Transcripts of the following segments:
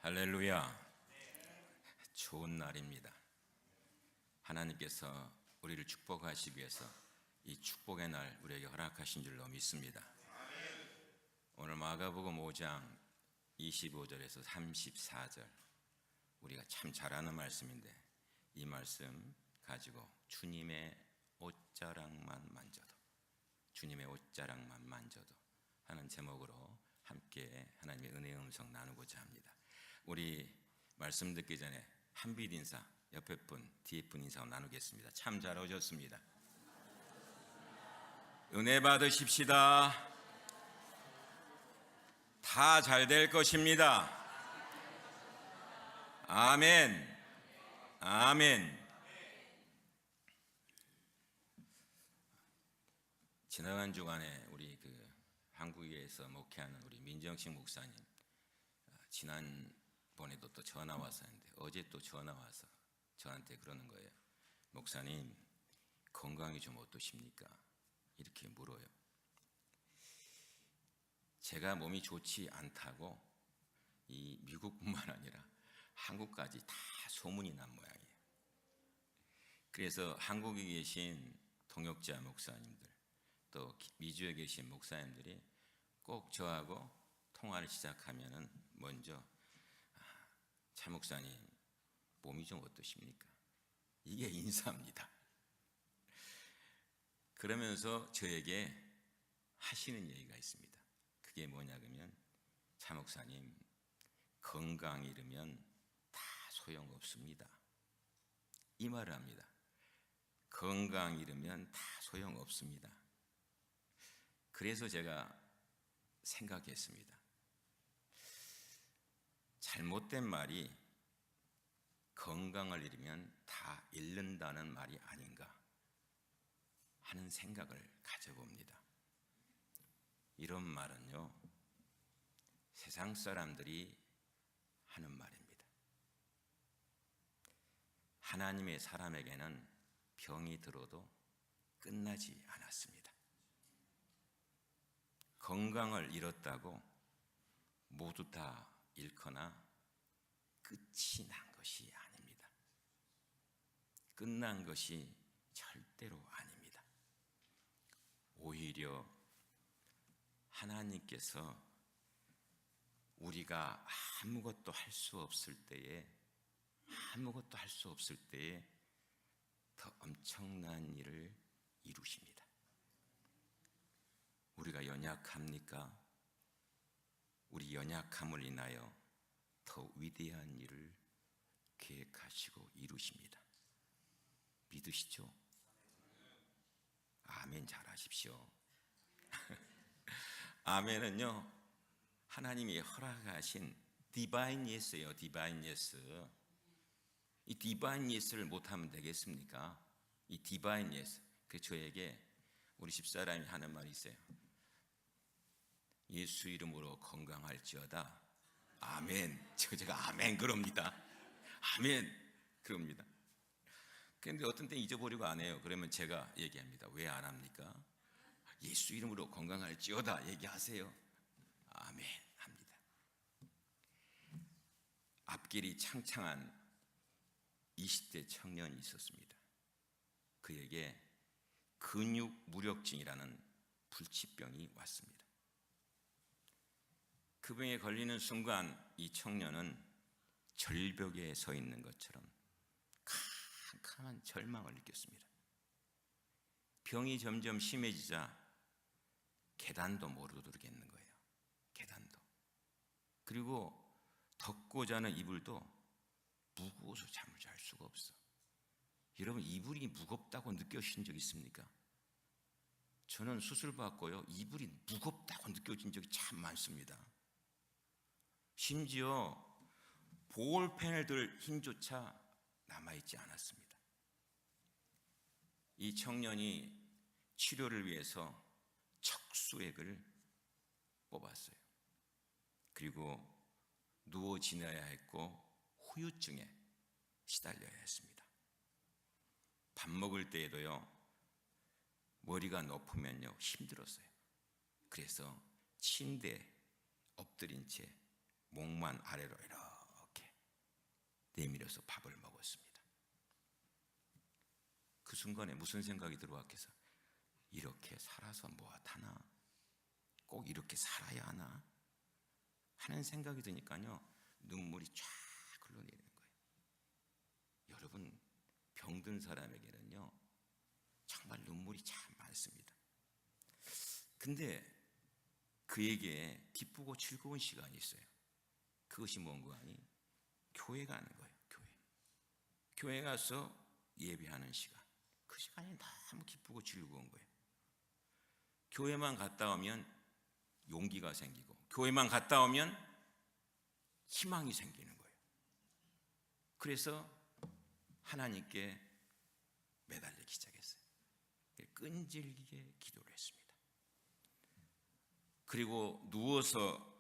할렐루야. 좋은 날입니다. 하나님께서 우리를 축복하시기 위해서 이 축복의 날 우리에게 허락하신 줄로 믿습니다. 오늘 마가복음 5장 25절에서 34절, 우리가 참 잘 아는 말씀인데 이 말씀 가지고 주님의 옷자락만 만져도, 주님의 옷자락만 만져도 하는 제목으로 함께 하나님의 은혜의 음성 나누고자 합니다. 우리 말씀 듣기 전에 한빛 인사, 옆에 분, 뒤에 분 인사 나누겠습니다. 참 잘 오셨습니다. 은혜 받으십시다. 다 잘 될 것입니다. 아멘. 아멘. 지나간 주간에 우리 한국에서 목회하는 우리 민정식 목사님, 지난번에도 또 전화 와서 했는데 어제 또 전화 와서 저한테 그러는 거예요. 목사님, 건강이 좀 어떠십니까? 이렇게 물어요. 제가 몸이 좋지 않다고 이 미국뿐만 아니라 한국까지 다 소문이 난 모양이에요. 그래서 한국에 계신 동역자 목사님들, 또 미주에 계신 목사님들이 꼭 저하고 통화를 시작하면은 먼저 차 목사님, 몸이 좀 어떠십니까? 이게 인사입니다. 그러면서 저에게 하시는 얘기가 있습니다. 그게 뭐냐 그러면, 차 목사님, 건강 잃으면 다 소용없습니다. 이 말을 합니다. 건강 잃으면 다 소용없습니다. 그래서 제가 생각했습니다. 잘못된 말이 건강을 잃으면 다 잃는다는 말이 아닌가 하는 생각을 가져봅니다. 이런 말은요, 세상 사람들이 하는 말입니다. 하나님의 사람에게는 병이 들어도 끝나지 않았습니다. 건강을 잃었다고 모두 다 잃거나 끝이 난 것이 아닙니다. 끝난 것이 절대로 아닙니다. 오히려 하나님께서 우리가 아무것도 할 수 없을 때에 더 엄청난 일을 이루십니다. 우리가 연약합니까? 우리 연약함을 인하여 더 위대한 일을 계획하시고 이루십니다. 믿으시죠? 아멘 잘하십시오. 아멘은요, 하나님이 허락하신 디바인 예스예요. 디바인 예스. 이 디바인 예스를 못하면 되겠습니까? 이 디바인 예스. 그 저에게 우리 집사람이 하는 말이 있어요. 예수 이름으로 건강할지어다. 아멘. 제가 아멘 그럽니다. 아멘 그럽니다. 그런데 어떤 때 잊어버리고 안 해요. 그러면 제가 얘기합니다. 왜 안 합니까? 예수 이름으로 건강할지어다 얘기하세요. 아멘 합니다. 앞길이 창창한 20대 청년이 있었습니다. 그에게 근육 무력증이라는 불치병이 왔습니다. 그 병에 걸리는 순간 이 청년은 절벽에 서 있는 것처럼 캄캄한 절망을 느꼈습니다. 병이 점점 심해지자 계단도 못 오르겠는 거예요. 계단도. 그리고 덮고 자는 이불도 무거워서 잠을 잘 수가 없어. 여러분, 이불이 무겁다고 느껴진 적 있습니까? 저는 수술 받고요, 이불이 무겁다고 느껴진 적이 참 많습니다. 심지어 볼펜을 들 힘조차 남아있지 않았습니다. 이 청년이 치료를 위해서 척수액을 뽑았어요. 그리고 누워 지내야 했고 후유증에 시달려야 했습니다. 밥 먹을 때에도요, 머리가 높으면요 힘들었어요. 그래서 침대에 엎드린 채 목만 아래로 내밀어서 밥을 먹었습니다. 그 순간에 무슨 생각이 들어왔겠어? 이렇게 살아서 뭐하나? 꼭 이렇게 살아야 하나? 하는 생각이 드니까요, 눈물이 쫙 흘러내리는 거예요. 여러분, 병든 사람에게는요 정말 눈물이 참 많습니다. 근데 그에게 기쁘고 즐거운 시간이 있어요. 그것이 뭔가 하니 교회 가는 거예요. 교회 가서 예배하는 시간. 그 시간이 너무 기쁘고 즐거운 거예요. 교회만 갔다 오면 용기가 생기고, 교회만 갔다 오면 희망이 생기는 거예요. 그래서 하나님께 매달리기 시작했어요. 끈질기게 기도를 했습니다. 그리고 누워서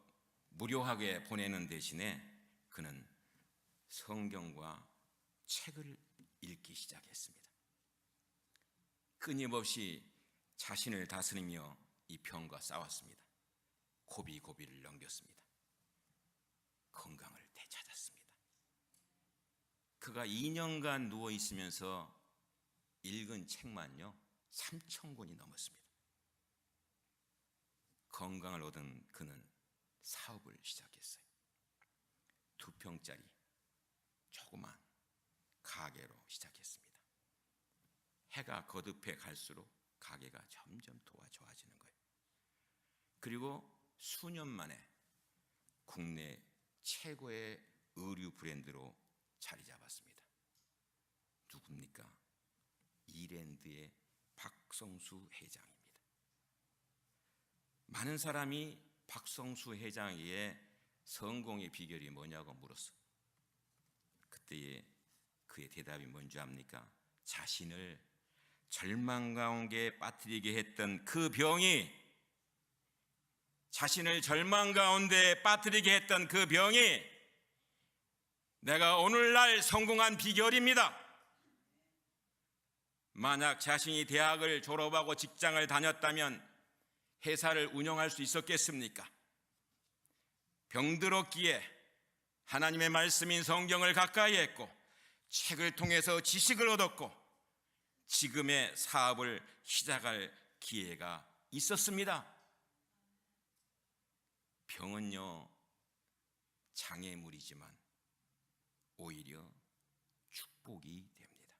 무료하게 보내는 대신에 그는 성경과 책을 읽기 시작했습니다. 끊임없이 자신을 다스리며 이 병과 싸웠습니다. 고비고비를 넘겼습니다. 건강을 되찾았습니다. 그가 2년간 누워 있으면서 읽은 책만요 3,000권이 넘었습니다. 건강을 얻은 그는 사업을 시작했어요. 2평짜리 조그만 가게로 시작했습니다. 해가 거듭해 갈수록 가게가 점점 좋아지는 거예요. 그리고 수년 만에 국내 최고의 의류 브랜드로 자리 잡았습니다. 누굽니까? 이랜드의 박성수 회장입니다. 많은 사람이 박성수 회장의 성공의 비결이 뭐냐고 물었어. 그때의 그의 대답이 뭔지 압니까? 자신을 절망 가운데 빠뜨리게 했던 그 병이, 자신을 절망 가운데 빠뜨리게 했던 그 병이 내가 오늘날 성공한 비결입니다. 만약 자신이 대학을 졸업하고 직장을 다녔다면 회사를 운영할 수 있었겠습니까? 병들었기에 하나님의 말씀인 성경을 가까이 했고, 책을 통해서 지식을 얻었고, 지금의 사업을 시작할 기회가 있었습니다. 병은요 장애물이지만 오히려 축복이 됩니다.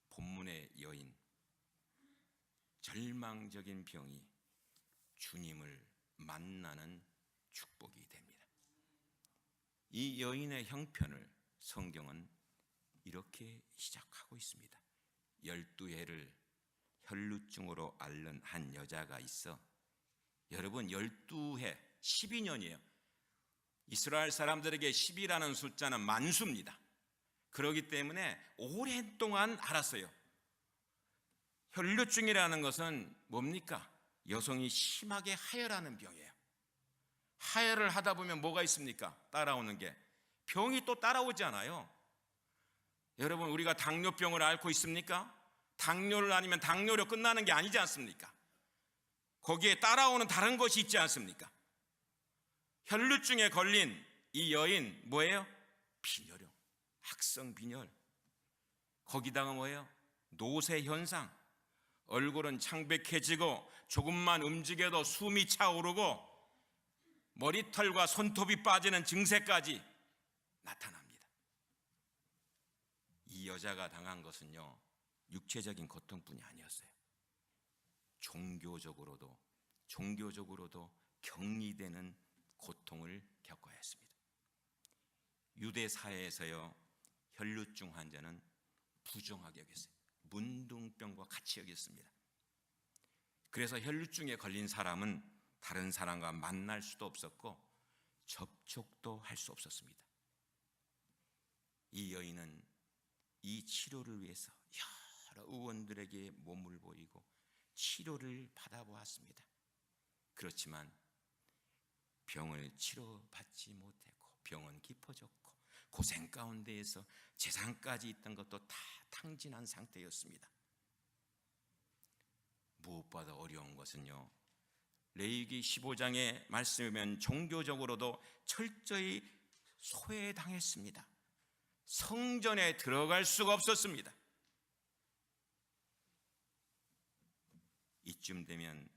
본문의 여인, 절망적인 병이 주님을 만나는 축복이 됩니다. 이 여인의 형편을 성경은 이렇게 시작하고 있습니다. 12해를 혈루증으로 앓는 한 여자가 있어. 여러분, 12해 12년이에요. 이스라엘 사람들에게 10이라는 숫자는 만수입니다. 그렇기 때문에 오랫동안 앓았어요. 혈루증이라는 것은 뭡니까? 여성이 심하게 하혈하는 병이에요. 하혈을 하다 보면 뭐가 있습니까? 따라오는 게 병이 또 따라오잖아요. 여러분, 우리가 당뇨병을 앓고 있습니까? 당뇨를 앓으면 당뇨로 끝나는 게 아니지 않습니까? 거기에 따라오는 다른 것이 있지 않습니까? 혈루증에 걸린 이 여인 뭐예요? 빈혈이요. 악성 빈혈. 거기다가 뭐예요? 노쇠 현상. 얼굴은 창백해지고 조금만 움직여도 숨이 차오르고 머리털과 손톱이 빠지는 증세까지 나타납니다. 이 여자가 당한 것은요 육체적인 고통뿐이 아니었어요. 종교적으로도 격리되는 고통을 겪어야 했습니다. 유대 사회에서요 혈루증 환자는 부정하게 여겼어요. 문둥병과 같이 여겼습니다. 그래서 혈루증에 걸린 사람은 다른 사람과 만날 수도 없었고 접촉도 할 수 없었습니다. 이 여인은 이 치료를 위해서 여러 의원들에게 몸을 보이고 치료를 받아보았습니다. 그렇지만 병을 치료받지 못했고 병은 깊어졌고 고생 가운데에서 재산까지 있던 것도 다 탕진한 상태였습니다. 무엇보다 어려운 것은요 레위기 15장의 말씀이면 종교적으로도 철저히 소외당했습니다. 성전에 들어갈 수가 없었습니다. 이쯤 되면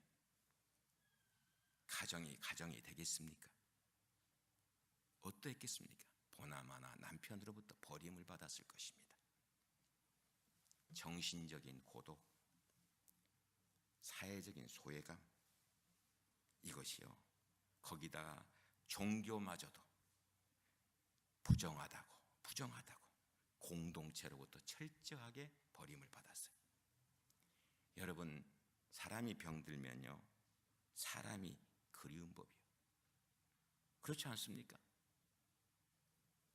가정이 되겠습니까? 어떠했겠습니까? 보나마나 남편으로부터 버림을 받았을 것입니다. 정신적인 고독, 사회적인 소외감, 이것이요, 거기다 종교마저도 부정하다고 공동체로부터 철저하게 버림을 받았어요. 여러분, 사람이 병들면요, 사람이 그리운 법이에요. 그렇지 않습니까?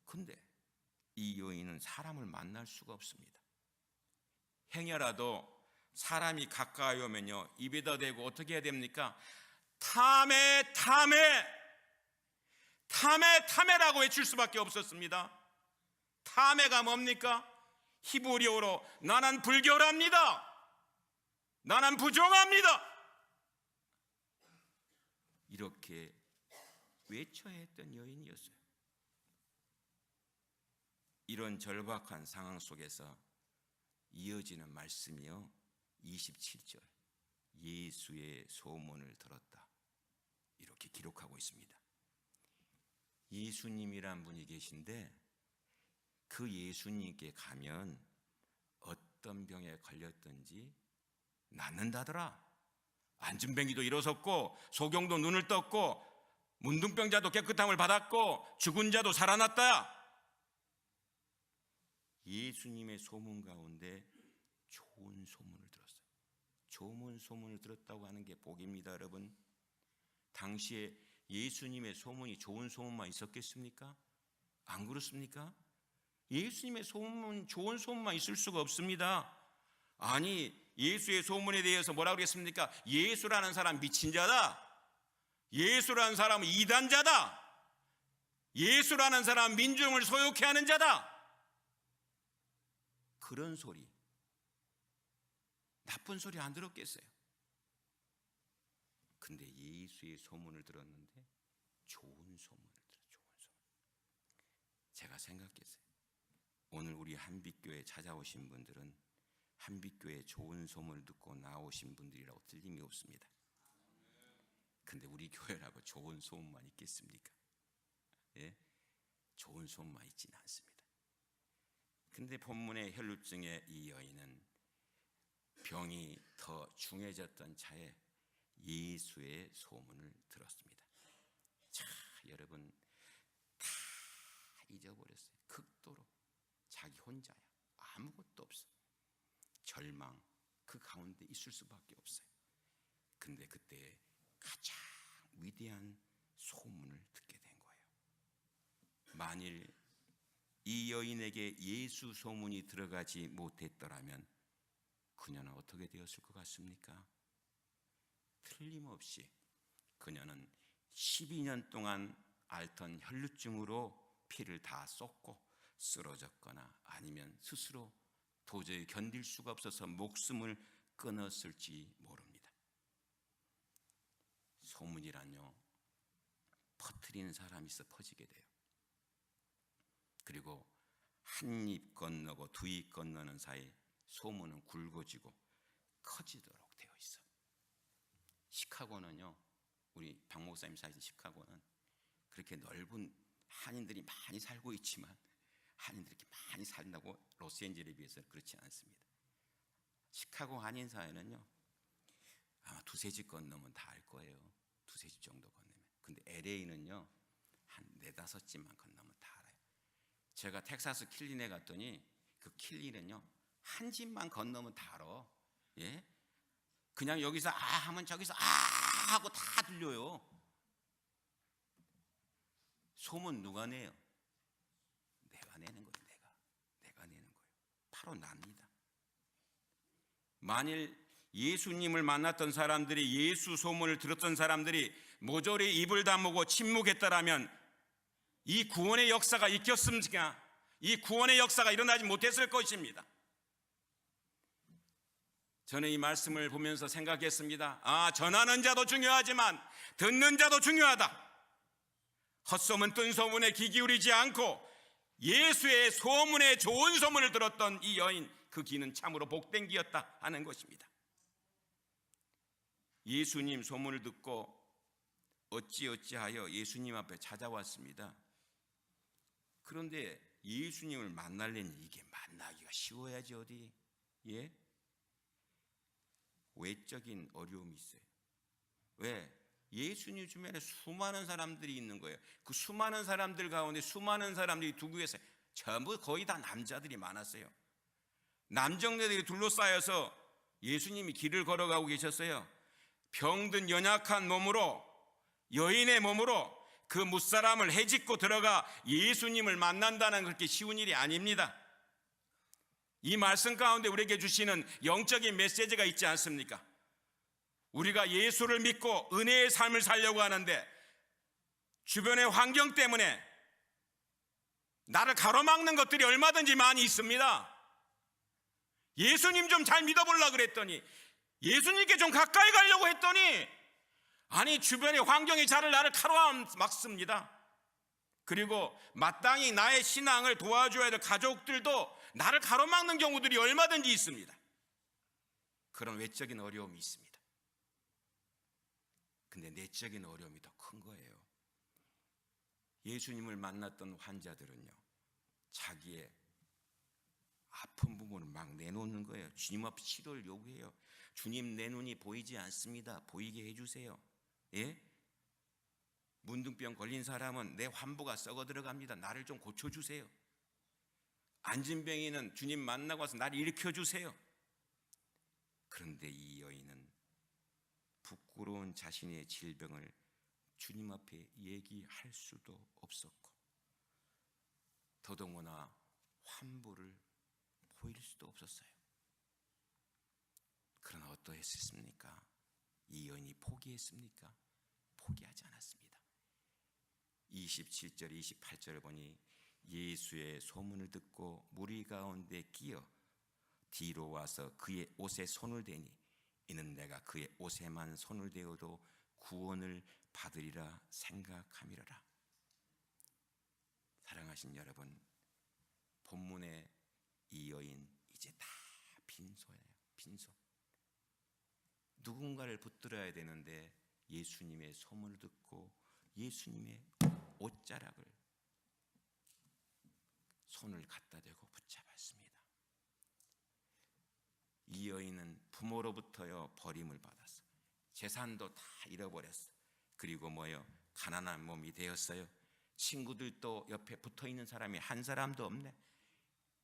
근데 이 여인은 사람을 만날 수가 없습니다. 행여라도 사람이 가까이 오면요, 입에다 대고 어떻게 해야 됩니까? 타메라고 외칠 수밖에 없었습니다. 타메가 뭡니까? 히브리어로 나는 불결합니다, 나는 부정합니다, 이렇게 외쳐야 했던 여인이었어요. 이런 절박한 상황 속에서 이어지는 말씀이요, 27절, 예수의 소문을 들었다, 이렇게 기록하고 있습니다. 예수님이란 분이 계신데 그 예수님께 가면 어떤 병에 걸렸든지 낫는다더라. 안진뱅이도 일어섰고 소경도 눈을 떴고 문둥병자도 깨끗함을 받았고 죽은 자도 살아났다. 예수님의 소문 가운데 좋은 소문을 들었어요. 좋은 소문을 들었다고 하는 게 복입니다, 여러분. 당시에 예수님의 소문이 좋은 소문만 있었겠습니까? 안 그렇습니까? 예수님의 소문, 좋은 소문만 있을 수가 없습니다. 아니, 예수의 소문에 대해서 뭐라고 그랬습니까? 예수라는 사람 미친 자다, 예수라는 사람은 이단자다, 예수라는 사람은 민중을 소욕해 하는 자다, 그런 소리, 나쁜 소리 안 들었겠어요? 근데 예수의 소문을 들었는데 좋은 소문을 들어요. 좋은 소문. 제가 생각했어요. 오늘 우리 한빛교회 찾아오신 분들은 한빛교회 좋은 소문을 듣고 나오신 분들이라고 틀림이 없습니다. 근데 우리 교회라고 좋은 소문만 있겠습니까? 예? 좋은 소문만 있지는 않습니다. 근데 본문의 혈루증의 이 여인은 병이 더 중해졌던 차에 예수의 소문을 들었습니다. 자, 여러분, 다 잊어버렸어요. 극도로 자기 혼자야, 아무것도 없어, 절망 그 가운데 있을 수밖에 없어요. 근데 그때 가장 위대한 소문을 듣게 된 거예요. 만일 이 여인에게 예수 소문이 들어가지 못했더라면 그녀는 어떻게 되었을 것 같습니까? 틀림없이 그녀는 12년 동안 앓던 혈루증으로 피를 다 쏟고 쓰러졌거나 아니면 스스로 도저히 견딜 수가 없어서 목숨을 끊었을지 모릅니다. 소문이란요, 퍼뜨리는 사람이 있어 퍼지게 돼요. 그리고 한 입 건너고 두 입 건너는 사이 소문은 굵어지고 커지도록 되어 있어. 시카고는요, 우리 박 목사님 사신 시카고는 그렇게 넓은 한인들이 많이 살고 있지만 한인들이 이렇게 많이 산다고 로스앤젤레스에 비해서는 그렇지 않습니다. 시카고 한인 사회는요, 아마 두세 집 건너면 다 알 거예요. 두세 집 정도 건너면. 근데 LA는요, 한 네다섯 집만 건너면 다 알아요. 제가 텍사스 킬린에 갔더니 그 킬린은요, 한 집만 건너면 다 알아. 예? 그냥 여기서 아 하면 저기서 아 하고 다 들려요. 소문 누가 내요? 내가 내는 거예요. 내가 내는 거예요. 바로 납니다. 만일 예수님을 만났던 사람들이, 예수 소문을 들었던 사람들이 모조리 입을 다무고 침묵했더라면 이 구원의 역사가 있겠습니까? 이 구원의 역사가 일어나지 못했을 것입니다. 저는 이 말씀을 보면서 생각했습니다. 아, 전하는 자도 중요하지만 듣는 자도 중요하다. 헛소문 뜬 소문에 귀 기울이지 않고 예수의 소문에 좋은 소문을 들었던 이 여인, 그 기는 참으로 복된 기였다 하는 것입니다. 예수님 소문을 듣고 어찌어찌하여 예수님 앞에 찾아왔습니다. 그런데 예수님을 만나려니 이게 만나기가 쉬워야지 어디. 예? 외적인 어려움이 있어요. 왜? 예수님 주변에 수많은 사람들이 있는 거예요. 그 수많은 사람들 가운데 수많은 사람들이 두고 계세요. 전부 거의 다 남자들이 많았어요. 남정네들이 둘러싸여서 예수님이 길을 걸어가고 계셨어요. 병든 연약한 몸으로, 여인의 몸으로 그 무사람을 헤집고 들어가 예수님을 만난다는 그렇게 쉬운 일이 아닙니다. 이 말씀 가운데 우리에게 주시는 영적인 메시지가 있지 않습니까? 우리가 예수를 믿고 은혜의 삶을 살려고 하는데 주변의 환경 때문에 나를 가로막는 것들이 얼마든지 많이 있습니다. 예수님 좀 잘 믿어보려고 그랬더니, 예수님께 좀 가까이 가려고 했더니, 아니 주변의 환경이 나를 가로막습니다. 그리고 마땅히 나의 신앙을 도와줘야 될 가족들도 나를 가로막는 경우들이 얼마든지 있습니다. 그런 외적인 어려움이 있습니다. 근데 내적인 어려움이 더 큰 거예요. 예수님을 만났던 환자들은요, 자기의 아픈 부분을 막 내놓는 거예요. 주님 앞에 치료를 요구해요. 주님, 내 눈이 보이지 않습니다. 보이게 해주세요. 예? 문둥병 걸린 사람은 내 환부가 썩어 들어갑니다. 나를 좀 고쳐주세요. 안진병이는 주님 만나고 와서 나를 일으켜주세요. 그런데 이 여인은 부끄러운 자신의 질병을 주님 앞에 얘기할 수도 없었고, 더더구나 환부를 보일 수도 없었어요. 그러나 어떠했습니까? 이 여인이 포기했습니까? 포기하지 않았습니다. 27절 28절을 보니 예수의 소문을 듣고 무리 가운데 끼어 뒤로 와서 그의 옷에 손을 대니 이는 내가 그의 옷에만 손을 대어도 구원을 받으리라 생각함이로라. 사랑하신 여러분, 본문의 이 여인 이제 다 빈손이에요. 빈손. 누군가를 붙들어야 되는데 예수님의 소문을 듣고 예수님의 옷자락을 손을 갖다 대고 붙잡았습니다. 이 여인은 부모로부터요 버림을 받았어요. 재산도 다 잃어버렸어요. 그리고 뭐요? 가난한 몸이 되었어요. 친구들도 옆에 붙어있는 사람이 한 사람도 없네.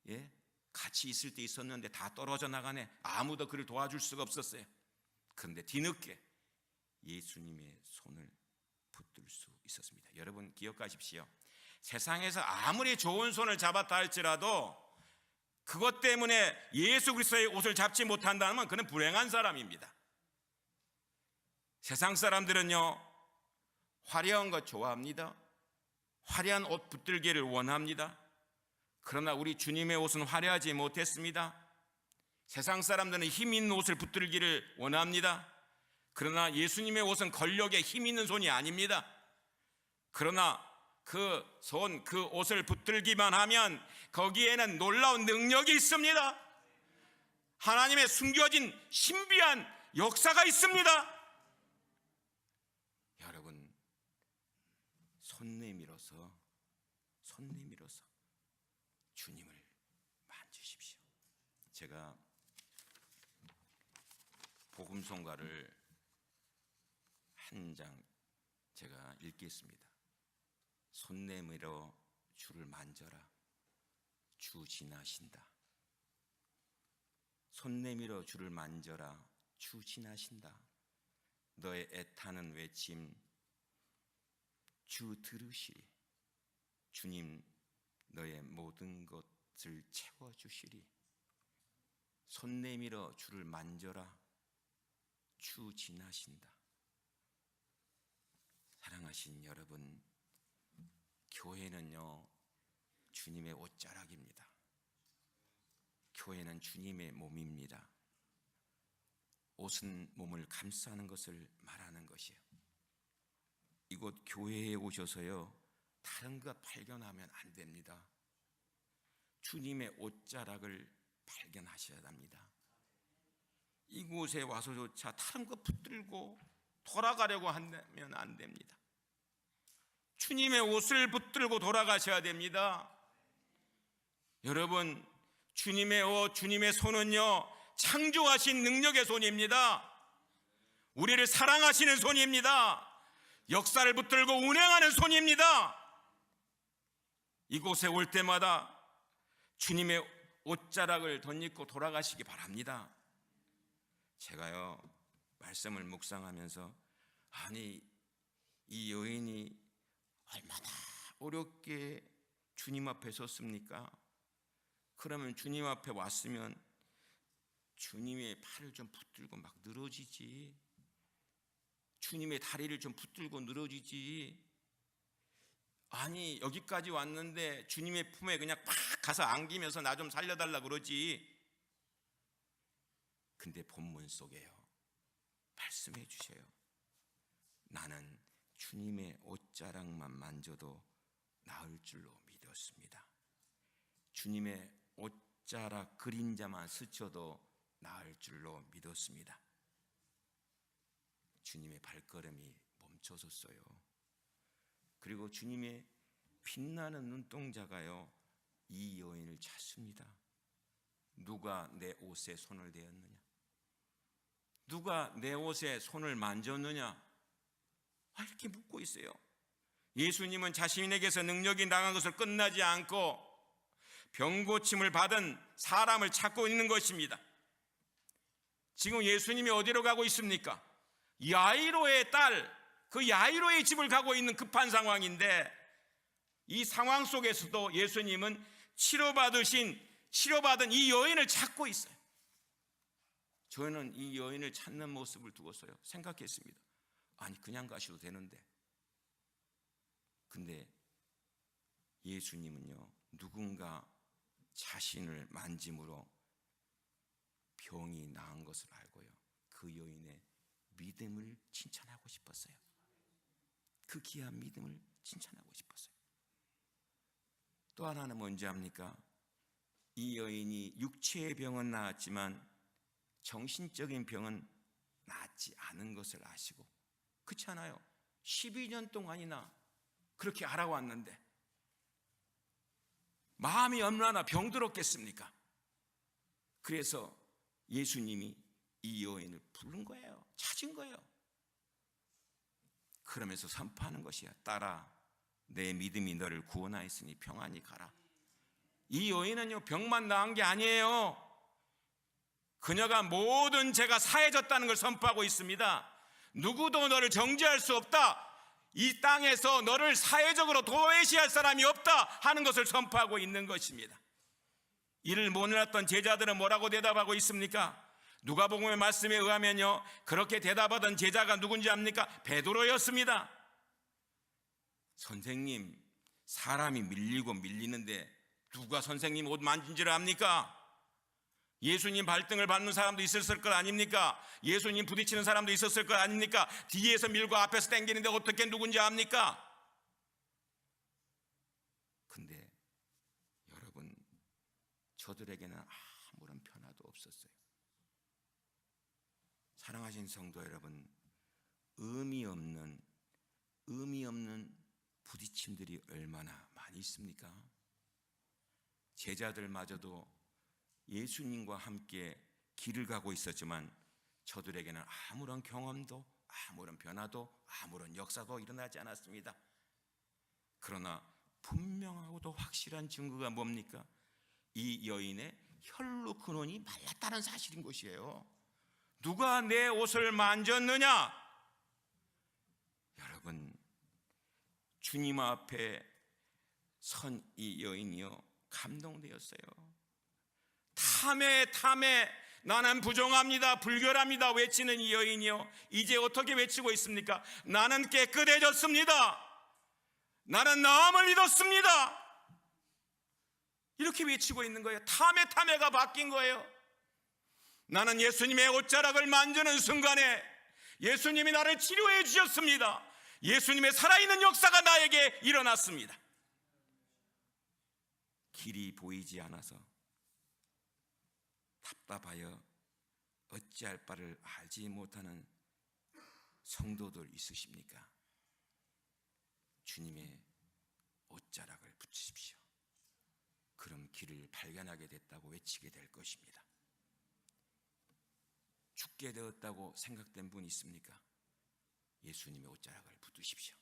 예? 같이 있을 때 있었는데 다 떨어져 나가네. 아무도 그를 도와줄 수가 없었어요. 그런데 뒤늦게 예수님의 손을 붙들 수 있었습니다. 여러분 기억하십시오. 세상에서 아무리 좋은 손을 잡았다 할지라도 그것 때문에 예수 그리스도의 옷을 잡지 못한다면 그는 불행한 사람입니다. 세상 사람들은요 화려한 것 좋아합니다. 화려한 옷 붙들기를 원합니다. 그러나 우리 주님의 옷은 화려하지 못했습니다. 세상 사람들은 힘 있는 옷을 붙들기를 원합니다. 그러나 예수님의 옷은 권력에 힘 있는 손이 아닙니다. 그러나 그 손, 그 옷을 붙들기만 하면 거기에는 놀라운 능력이 있습니다. 하나님의 숨겨진 신비한 역사가 있습니다. 여러분, 손 내밀어서 주님을 만지십시오. 제가 복음성가를 한 장 제가 읽겠습니다. 손 내밀어 주를 만져라. 주 지나신다. 손 내밀어 주를 만져라. 주 지나신다. 너의 애타는 외침 주 들으시리. 주님 너의 모든 것을 채워주시리. 손 내밀어 주를 만져라. 주 지나신다. 사랑하신 여러분, 교회는요 주님의 옷자락입니다. 교회는 주님의 몸입니다. 옷은 몸을 감싸는 것을 말하는 것이에요. 이곳 교회에 오셔서요 다른 것 발견하면 안 됩니다. 주님의 옷자락을 발견하셔야 합니다. 이곳에 와서조차 다른 거 붙들고 돌아가려고 하면 안 됩니다. 주님의 옷을 붙들고 돌아가셔야 됩니다. 여러분, 주님의 옷, 주님의 손은요, 창조하신 능력의 손입니다. 우리를 사랑하시는 손입니다. 역사를 붙들고 운행하는 손입니다. 이곳에 올 때마다 주님의 옷자락을 덧입고 돌아가시기 바랍니다. 제가요, 말씀을 묵상하면서 아니, 이 여인이 얼마나 어렵게 주님 앞에 섰습니까? 그러면 주님 앞에 왔으면 주님의 팔을 좀 붙들고 막 늘어지지, 주님의 다리를 좀 붙들고 늘어지지. 아니, 여기까지 왔는데 주님의 품에 그냥 팍 가서 안기면서 나 좀 살려달라 그러지. 근데 본문 속에요, 말씀해 주셔요. 나는 주님의 옷자락만 만져도 나을 줄로 믿었습니다. 주님의 옷자락 그림자만 스쳐도 나을 줄로 믿었습니다. 주님의 발걸음이 멈춰섰어요. 그리고 주님의 빛나는 눈동자가요, 이 여인을 찾습니다. 누가 내 옷에 손을 대었느냐? 누가 내 옷에 손을 만졌느냐? 이렇게 묻고 있어요. 예수님은 자신에게서 능력이 나간 것을 끝나지 않고 병고침을 받은 사람을 찾고 있는 것입니다. 지금 예수님이 어디로 가고 있습니까? 야이로의 딸, 그 야이로의 집을 가고 있는 급한 상황인데, 이 상황 속에서도 예수님은 치료받은 이 여인을 찾고 있어요. 저는 이 여인을 찾는 모습을 두고서요, 생각했습니다. 아니, 그냥 가셔도 되는데. 근데 예수님은요, 누군가 자신을 만짐으로 병이 나은 것을 알고요, 그 여인의 믿음을 칭찬하고 싶었어요. 그 귀한 믿음을 칭찬하고 싶었어요. 또 하나는 뭔지 압니까? 이 여인이 육체의 병은 나았지만 정신적인 병은 낫지 않은 것을 아시고, 그렇지 않아요? 12년 동안이나 그렇게 알아왔는데 마음이 얼마나 병들었겠습니까? 그래서 예수님이 이 여인을 부른 거예요. 찾은 거예요. 그러면서 선포하는 것이야. 딸아, 내 믿음이 너를 구원하였으니 평안히 가라. 이 여인은요, 병만 나은 게 아니에요. 그녀가 모든 죄가 사해졌다는 걸 선포하고 있습니다. 누구도 너를 정죄할 수 없다. 이 땅에서 너를 사회적으로 도외시할 사람이 없다 하는 것을 선포하고 있는 것입니다. 이를 몰랐던 제자들은 뭐라고 대답하고 있습니까? 누가복음의 말씀에 의하면요, 그렇게 대답하던 제자가 누군지 압니까? 베드로였습니다. 선생님, 사람이 밀리고 밀리는데 누가 선생님 옷 만진 줄 압니까? 예수님 발등을 밟는 사람도 있었을 것 아닙니까? 예수님 부딪히는 사람도 있었을 것 아닙니까? 뒤에서 밀고 앞에서 당기는데 어떻게 누군지 압니까? 근데 여러분, 저들에게는 아무런 변화도 없었어요. 사랑하신 성도 여러분, 의미 없는 부딪힘들이 얼마나 많이 있습니까? 제자들마저도 예수님과 함께 길을 가고 있었지만 저들에게는 아무런 경험도, 아무런 변화도, 아무런 역사도 일어나지 않았습니다. 그러나 분명하고도 확실한 증거가 뭡니까? 이 여인의 혈로 근원이 말랐다는 사실인 것이에요. 누가 내 옷을 만졌느냐? 여러분, 주님 앞에 선 이 여인이요, 감동되었어요. 탐에 나는 부정합니다, 불결합니다 외치는 이 여인이요, 이제 어떻게 외치고 있습니까? 나는 깨끗해졌습니다. 나는 나음을 믿었습니다. 이렇게 외치고 있는 거예요. 탐에가 바뀐 거예요. 나는 예수님의 옷자락을 만지는 순간에 예수님이 나를 치료해 주셨습니다. 예수님의 살아있는 역사가 나에게 일어났습니다. 길이 보이지 않아서 답답하여 어찌할 바를 알지 못하는 성도들 있으십니까? 주님의 옷자락을 붙이십시오. 그럼 길을 발견하게 됐다고 외치게 될 것입니다. 죽게 되었다고 생각된 분 있습니까? 예수님의 옷자락을 붙으십시오.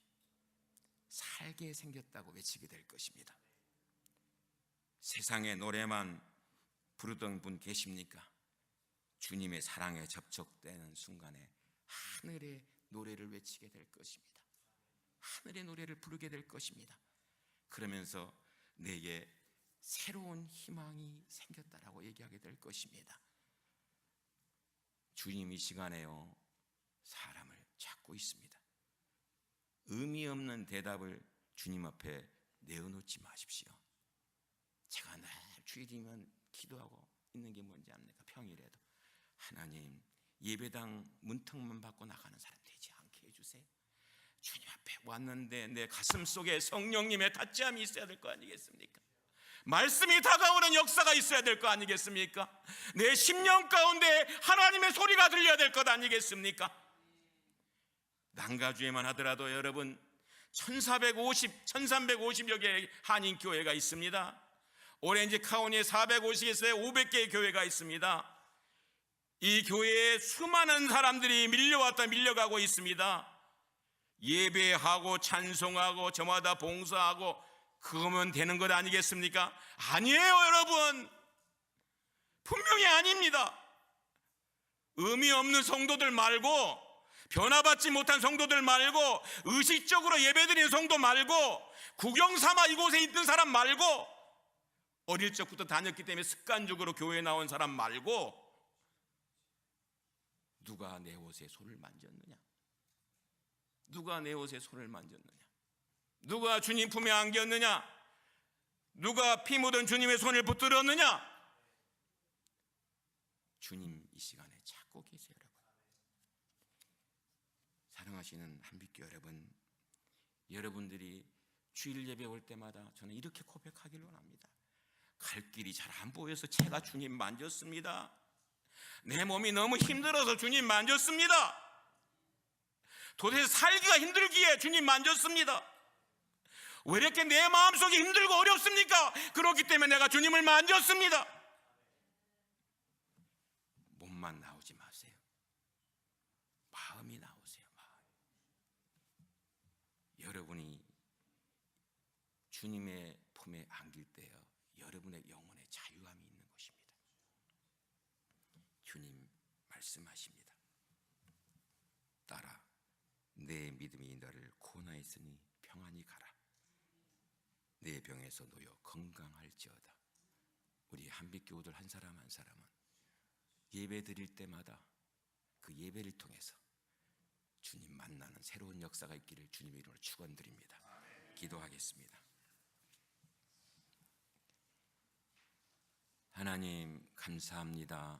살게 생겼다고 외치게 될 것입니다. 세상의 노래만 부르던 분 계십니까? 주님의 사랑에 접촉되는 순간에 하늘의 노래를 외치게 될 것입니다. 하늘의 노래를 부르게 될 것입니다. 그러면서 내게 새로운 희망이 생겼다라고 얘기하게 될 것입니다. 주님 이 시간에요, 사람을 찾고 있습니다. 의미 없는 대답을 주님 앞에 내어놓지 마십시오. 제가 늘 주일이면 기도하고 있는 게 뭔지 압니까? 평일에도 하나님, 예배당 문턱만 받고 나가는 사람 되지 않게 해주세요. 주님 앞에 왔는데 내 가슴 속에 성령님의 닿지함이 있어야 될 거 아니겠습니까? 말씀이 다가오는 역사가 있어야 될 거 아니겠습니까? 내 심령 가운데 하나님의 소리가 들려야 될 것 아니겠습니까? 난가주에만 하더라도 여러분 1350여 개의 한인교회가 있습니다. 오렌지 카운티에 450에서 500개의 교회가 있습니다. 이 교회에 수많은 사람들이 밀려가고 있습니다. 예배하고 찬송하고 저마다 봉사하고 그거면 되는 것 아니겠습니까? 아니에요, 여러분. 분명히 아닙니다. 의미 없는 성도들 말고, 변화받지 못한 성도들 말고, 의식적으로 예배드리는 성도 말고, 구경삼아 이곳에 있던 사람 말고, 어릴 적부터 다녔기 때문에 습관적으로 교회에 나온 사람 말고, 누가 내 옷에 손을 만졌느냐? 누가 내 옷에 손을 만졌느냐? 누가 주님 품에 안겼느냐? 누가 피 묻은 주님의 손을 붙들었느냐? 주님 이 시간에 찾고 계세요, 여러분. 사랑하시는 한빛교 여러분, 여러분들이 주일 예배 올 때마다 저는 이렇게 고백하기를 원합니다. 갈 길이 잘 안 보여서 제가 주님 만졌습니다. 내 몸이 너무 힘들어서 주님 만졌습니다. 도대체 살기가 힘들기에 주님 만졌습니다. 왜 이렇게 내 마음속이 힘들고 어렵습니까? 그렇기 때문에 내가 주님을 만졌습니다. 몸만 나오지 마세요. 마음이 나오세요. 마음. 여러분이 주님의 품에 안길 때요, 여러분의 영혼에 자유함이 있는 것입니다. 주님 말씀하십니다. 따라 내 믿음이 너를 구원하였으니 평안히 가라. 내 병에서 놓여 건강할지어다. 우리 한빛교우들 한 사람 한 사람은 예배 드릴 때마다 그 예배를 통해서 주님 만나는 새로운 역사가 있기를 주님의 이름으로 축원드립니다. 기도하겠습니다. 하나님 감사합니다.